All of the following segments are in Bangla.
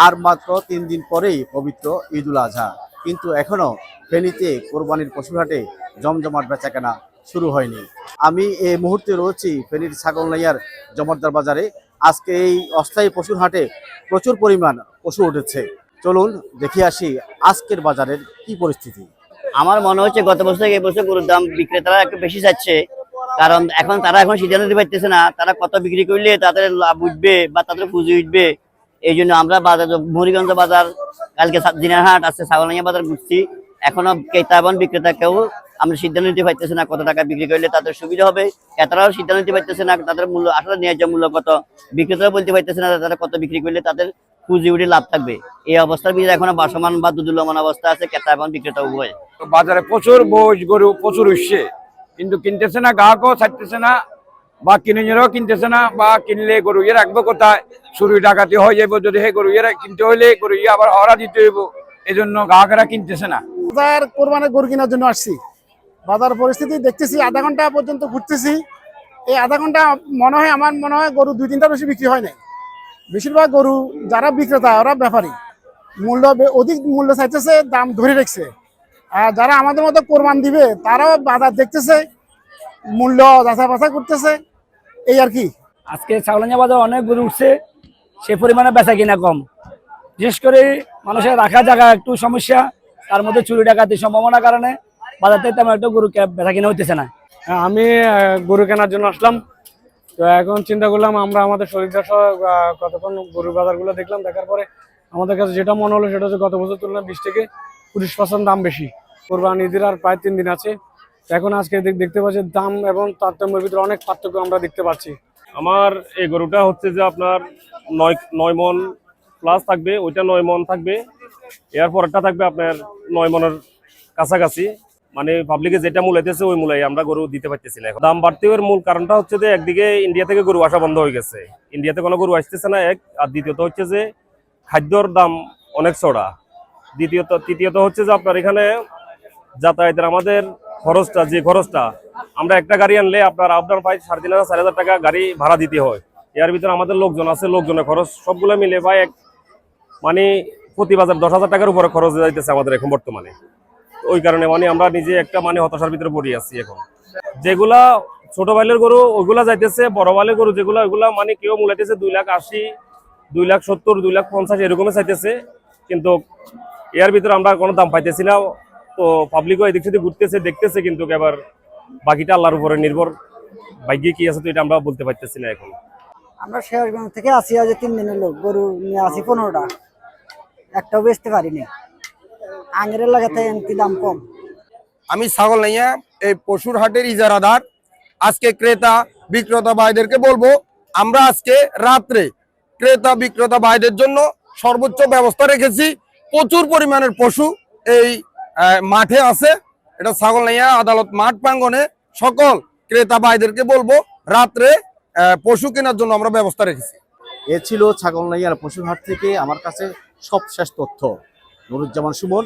আর মাত্র 3 দিন পরেই পবিত্র ঈদুল আজহা, কিন্তু এখনো ফেনীতে কোরবানির পশুর হাটে জমজমাট বেচাকেনা শুরু হয়নি। আমি এই মুহূর্তে রয়েছি ফেনীর ছাগলনাইয়ার জমাদ্দার বাজারে। আজকে এই অস্থায়ী পশুর হাটে প্রচুর পরিমাণ পশু উঠেছে। চলুন দেখে আসি আজকের বাজারের কি পরিস্থিতি। আমার মনে হচ্ছে গত বছর থেকে এই বছর গরুর দাম বিক্রেতারা একটু বেশি চাচ্ছে, কারণ তারা এখন সিদ্ধান্ত নিতে পারতেছে না তারা কত বিক্রি করলে তাদের লাভ উঠবে বা তাদের পুঁজি উঠবে। এই জন্য আমরা বাজার, মুড়িগঞ্জ বাজার, কালকে দিনারহাট আছে, ছাগলনাইয়া বাজার ঘুরছি। এখনো ক্রেতা এবং বিক্রেতা কেউ আমরা সিদ্ধান্ত নিতে পারতেছে না কত টাকা বিক্রি করলে তাদের সুবিধা হবে। ক্রেতারাও সিদ্ধান্ত নিতে পারতেছে না তাদের মূল্য আসলে ন্যায্য মূল্য কত, বিক্রেতারাও বলতে পারতেছে না তারা কত বিক্রি করলে তাদের পুঁজি উঠে লাভ থাকবে। এই অবস্থার ভিতরে এখনো ভাসমান বা দুদুল্যমান অবস্থা আছে ক্রেতা এবং বিক্রেতা উভয়। বাজারে প্রচুর বই গরু প্রচুর উঠছে, কিন্তু কিনতেছে না, গ্রাহকও ছাড়তেছে না, বা কিনেও কিনতেছে না, বা কিনলে গরু ইয়ে রাখবো কোথায়, চুরি ডাকাতি হয়ে যাবো যদি সেই গরু ইয়ে কিনতে হইলে গরু ইয়ে আবার হরা দিতে হইব, এই জন্য গ্রাহকেরা কিনতেছে না। বাজার কোরবানির গরু কেনার জন্য আসছি, বাজার পরিস্থিতি দেখতেছি, আধা ঘন্টা পর্যন্ত ঘুরতেছি। এই আধা ঘন্টা আমার মনে হয় গরু 2-3টা বেশি বিক্রি হয় নাই। বেশিরভাগ গরু যারা বিক্রেতা ওরা ব্যাপারী, অধিক মূল্য চাইতেছে, দাম ধরে রেখেছে। আর যারা আমাদের মতো কোরবান দিবে তারাও বাজার দেখতেছে, মূল্য যাচাই বাছাই করতেছে, এই আর কি। আজকে ছাগলনাইয়া বাজার অনেক গরু উঠছে, সে পরিমাণে বেচা কিনা কম। বিশেষ করে মানুষের রাখা জায়গা একটু সমস্যা, তার মধ্যে চুরি ডাকাতির সম্ভাবনার কারণে বাজার থেকে তেমন একটা গরু বেচা কিনা হইতেছে না। আমি গরু কেনার জন্য আসলাম, তো এখন চিন্তা করলাম আমরা আমাদের শরীরটা সহ কতক্ষণ গরুর বাজারগুলো দেখলাম, দেখার পরে আমাদের কাছে যেটা মনে হলো সেটা হচ্ছে গত বছর তুলনায় 20 থেকে 25% দাম বেশি। কোরবানি ঈদের আর প্রায় 3 দিন আছে, এখন আজকে দেখতে পাচ্ছি দাম এবং তারতম্যের ভিতরে অনেক পার্থক্য আমরা দেখতে পাচ্ছি। আমার এই গরুটা হচ্ছে যে আপনার 9 মন প্লাস থাকবে, ওইটা 9 মন থাকবে, এর পরেরটা থাকবে আপনার 9 মনের কাছাকাছি। মানে পাবলিকে যেটা মূল্য দিতেছে ওই মূল্যে আমরা গরু দিতে পারতেছি না। দাম বাড়তে এর মূল কারণটা হচ্ছে যে একদিকে ইন্ডিয়া থেকে গরু আসা বন্ধ হয়ে গেছে, ইন্ডিয়াতে কোনো গরু আসতেছে না এক, আর দ্বিতীয়ত হচ্ছে যে খাদ্যর দাম অনেক চড়া। তৃতীয়ত হচ্ছে যে আপনার এখানে যাতায়াতের আমাদের খরচটা, যে খরচটা আমরা একটা গাড়ি আনলে আপনার প্রায় 3,500-4,000 টাকা গাড়ি ভাড়া দিতে হয়। এর ভিতরে আমাদের লোকজন আছে, লোকজনের খরচ সবগুলো মিলে ভাই মানে প্রতি বাজার 10,000 টাকার উপরে খরচ যাইতেছে আমাদের এখন বর্তমানে। ওই কারণে মানে আমরা নিজে একটা হতাশার ভিতরে পড়ে আছি এখন। যেগুলা ছোট বাইলের গরু ওইগুলা যাইতেছে, বড় বাইলের গরু যেগুলা ওইগুলা কেউ মূলাইতেছে 2,80,000, 2,70,000, 2,50,000 এরকমই চাইতেছে, কিন্তু এর ভিতরে আমরা কোনো দাম পাইতেছি না। তো পাবলিকও এদিক সেদিক ঘুরতেছে, দেখতেছে, কিন্তু এবার বাকিটা আল্লাহর উপরে নির্ভর, ভাগ্যে কি আছে তো এটা আমরা বলতে পারতেছি না এখন। আমরা শেয়ারগঞ্জ থেকে আসি, আজ 3 দিনের লোক, গরু নিয়ে আসি 15টা, একটাও বেচতে পারিনি। আগের লাগাতে এমনি দাম কম। আমি ছাগলনাইয়া এই পশুর হাটের ইজারাদার। আজকে ক্রেতা বিক্রেতা ভাইদেরকে বলবো, আমরা আজকে রাত্রে ক্রেতা বিক্রেতা ভাইদের জন্য সর্বোচ্চ ব্যবস্থা রেখেছি। প্রচুর পরিমাণের পশু এই মাঠে আছে, এটা ছাগলনাইয়া আদালত মাঠ প্রাঙ্গণে। সকল ক্রেতা ভাইদেরকে বলবো রাত্রে পশু কেনার জন্য আমরা ব্যবস্থা রেখেছি। এ ছিল ছাগলনাইয়ার পশুর হাট থেকে আমার কাছে সবশেষ তথ্য। নুরুজ্জামান সুমন,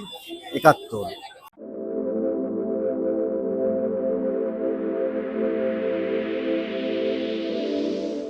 71।